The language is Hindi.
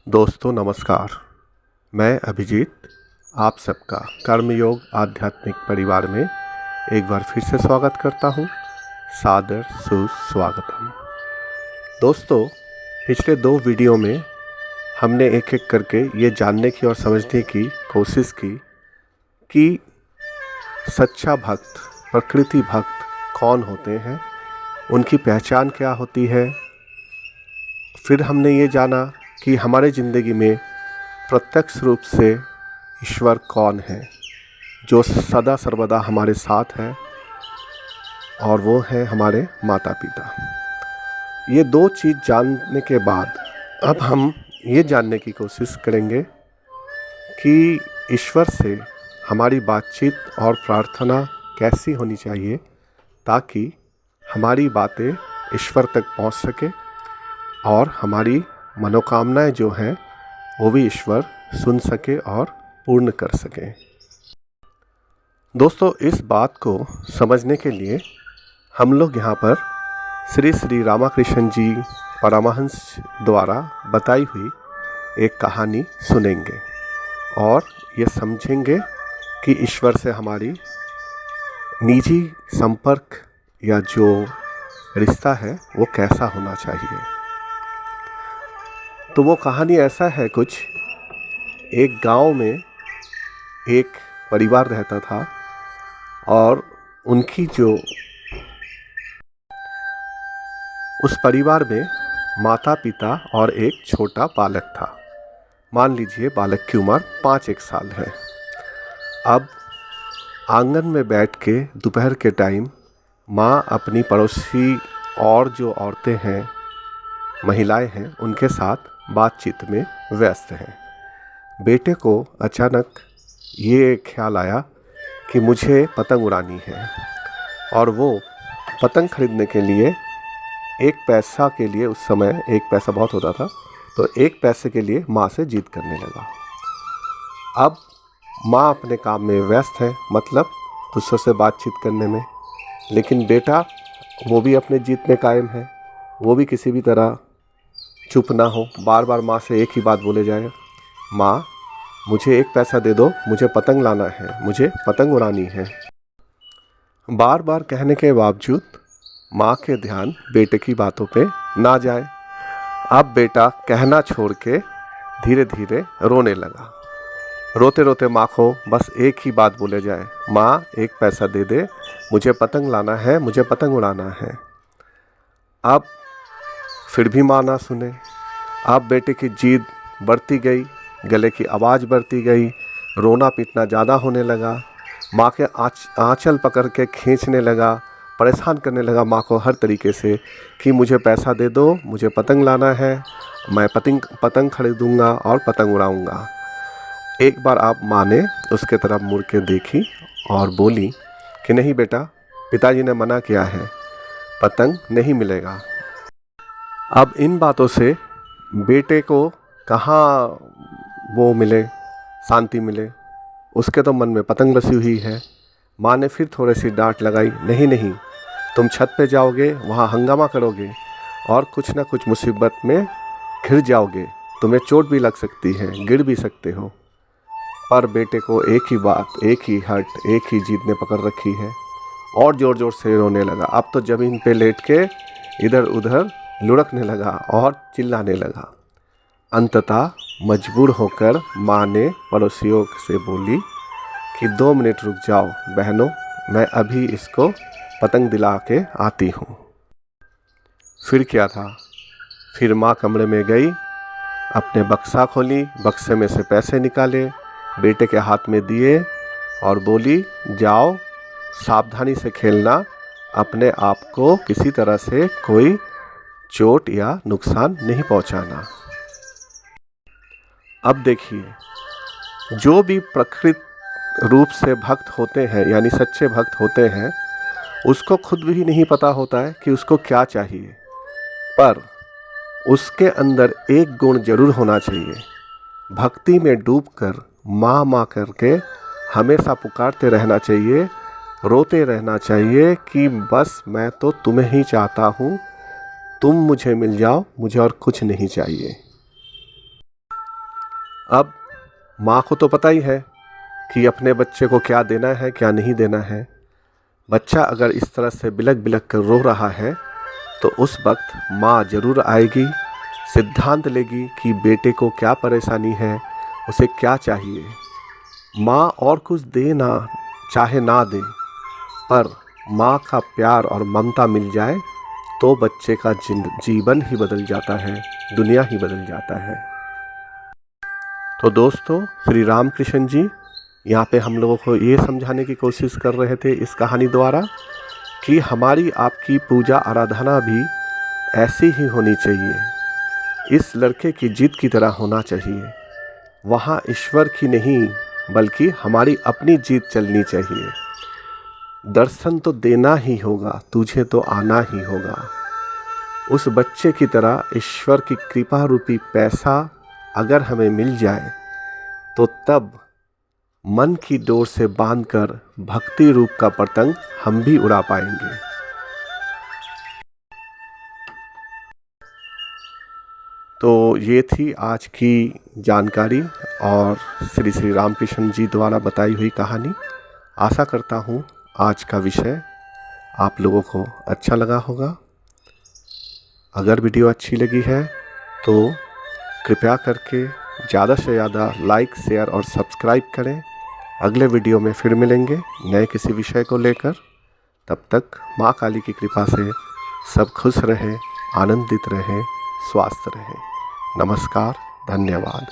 दोस्तों नमस्कार। मैं अभिजीत आप सबका कर्मयोग आध्यात्मिक परिवार में एक बार फिर से स्वागत करता हूँ। सादर सुस्वागतम। दोस्तों, पिछले 2 वीडियो में हमने एक एक करके ये जानने की और समझने की कोशिश की कि सच्चा भक्त, प्रकृति भक्त कौन होते हैं, उनकी पहचान क्या होती है। फिर हमने ये जाना कि हमारे ज़िंदगी में प्रत्यक्ष रूप से ईश्वर कौन है, जो सदा सर्वदा हमारे साथ है, और वो है हमारे माता पिता। ये 2 चीज़ जानने के बाद अब हम ये जानने की कोशिश करेंगे कि ईश्वर से हमारी बातचीत और प्रार्थना कैसी होनी चाहिए ताकि हमारी बातें ईश्वर तक पहुंच सके और हमारी मनोकामनाएं जो हैं वो भी ईश्वर सुन सके और पूर्ण कर सके। दोस्तों, इस बात को समझने के लिए हम लोग यहाँ पर श्री श्री रामकृष्ण जी परमहंस द्वारा बताई हुई एक कहानी सुनेंगे और ये समझेंगे कि ईश्वर से हमारी निजी संपर्क या जो रिश्ता है वो कैसा होना चाहिए। तो वो कहानी ऐसा है कुछ, एक गांव में एक परिवार रहता था और उनकी जो उस परिवार में माता पिता और एक छोटा बालक था। मान लीजिए बालक की उम्र 5-1 साल है। अब आंगन में बैठ के दोपहर के टाइम माँ अपनी पड़ोसी और जो औरतें हैं, महिलाएं हैं, उनके साथ बातचीत में व्यस्त हैं। बेटे को अचानक ये ख्याल आया कि मुझे पतंग उड़ानी है और वो पतंग खरीदने के लिए 1 पैसा के लिए, उस समय 1 पैसा बहुत होता था, तो 1 पैसे के लिए माँ से जिद करने लगा। अब माँ अपने काम में व्यस्त है, मतलब दूसरों से बातचीत करने में, लेकिन बेटा वो भी अपने जिद में कायम है। वो भी किसी भी तरह चुप ना हो, बार बार माँ से एक ही बात बोले जाए, माँ मुझे 1 पैसा दे दो, मुझे पतंग लाना है, मुझे पतंग उड़ानी है। बार बार कहने के बावजूद माँ के ध्यान बेटे की बातों पे ना जाए। अब बेटा कहना छोड़ के धीरे धीरे रोने लगा। रोते रोते माँ को बस एक ही बात बोले जाए, माँ 1 पैसा दे दे, मुझे पतंग लाना है, मुझे पतंग उड़ाना है। अब फिर भी माँ ना सुने। अब बेटे की जिद बढ़ती गई, गले की आवाज़ बढ़ती गई, रोना पीटना ज़्यादा होने लगा। माँ के आंचल पकड़ के खींचने लगा, परेशान करने लगा माँ को हर तरीके से कि मुझे पैसा दे दो, मुझे पतंग लाना है, मैं पतंग खरीदूँगा और पतंग उड़ाऊँगा। एक बार आप माँ ने उसके तरफ मुड़ के देखी और बोली कि नहीं बेटा, पिताजी ने मना किया है, पतंग नहीं मिलेगा। अब इन बातों से बेटे को कहाँ वो मिले, शांति मिले, उसके तो मन में पतंग बसी हुई है। माँ ने फिर थोड़ी सी डांट लगाई, नहीं नहीं, तुम छत पे जाओगे, वहाँ हंगामा करोगे और कुछ ना कुछ मुसीबत में घिर जाओगे, तुम्हें चोट भी लग सकती है, गिर भी सकते हो। पर बेटे को एक ही बात, एक ही हट, एक ही जिद ने पकड़ रखी है और ज़ोर ज़ोर से रोने लगा। अब तो ज़मीन पे लेट के इधर उधर लुढ़कने लगा और चिल्लाने लगा। अंततः मजबूर होकर माँ ने पड़ोसियों से बोली कि 2 मिनट रुक जाओ बहनों, मैं अभी इसको पतंग दिला के आती हूँ। फिर क्या था, फिर माँ कमरे में गई, अपने बक्सा खोली, बक्से में से पैसे निकाले, बेटे के हाथ में दिए और बोली, जाओ सावधानी से खेलना, अपने आप को किसी तरह से कोई चोट या नुकसान नहीं पहुंचाना। अब देखिए, जो भी प्रकृत रूप से भक्त होते हैं, यानी सच्चे भक्त होते हैं, उसको खुद भी नहीं पता होता है कि उसको क्या चाहिए, पर उसके अंदर एक गुण जरूर होना चाहिए। भक्ति में डूबकर माँ माँ करके हमेशा पुकारते रहना चाहिए, रोते रहना चाहिए कि बस मैं तो तुम्हें ही चाहता हूँ, तुम मुझे मिल जाओ, मुझे और कुछ नहीं चाहिए। अब माँ को तो पता ही है कि अपने बच्चे को क्या देना है क्या नहीं देना है। बच्चा अगर इस तरह से बिलख बिलख कर रो रहा है तो उस वक्त माँ ज़रूर आएगी, सिद्धांत लेगी कि बेटे को क्या परेशानी है, उसे क्या चाहिए। माँ और कुछ दे ना चाहे ना दे, पर माँ का प्यार और ममता मिल जाए तो बच्चे का जीवन ही बदल जाता है, दुनिया ही बदल जाता है। तो दोस्तों, श्री रामकृष्ण जी यहाँ पे हम लोगों को ये समझाने की कोशिश कर रहे थे इस कहानी द्वारा कि हमारी आपकी पूजा आराधना भी ऐसी ही होनी चाहिए, इस लड़के की जिद की तरह होना चाहिए। वहाँ ईश्वर की नहीं बल्कि हमारी अपनी जिद चलनी चाहिए। दर्शन तो देना ही होगा, तुझे तो आना ही होगा। उस बच्चे की तरह ईश्वर की कृपा रूपी पैसा अगर हमें मिल जाए तो तब मन की डोर से बांधकर भक्ति रूप का पतंग हम भी उड़ा पाएंगे। तो ये थी आज की जानकारी और श्री श्री रामकृष्ण जी द्वारा बताई हुई कहानी। आशा करता हूँ आज का विषय आप लोगों को अच्छा लगा होगा। अगर वीडियो अच्छी लगी है तो कृपया करके ज़्यादा से ज़्यादा लाइक, शेयर और सब्सक्राइब करें। अगले वीडियो में फिर मिलेंगे नए किसी विषय को लेकर। तब तक माँ काली की कृपा से सब खुश रहें, आनंदित रहें, स्वस्थ रहें। नमस्कार, धन्यवाद।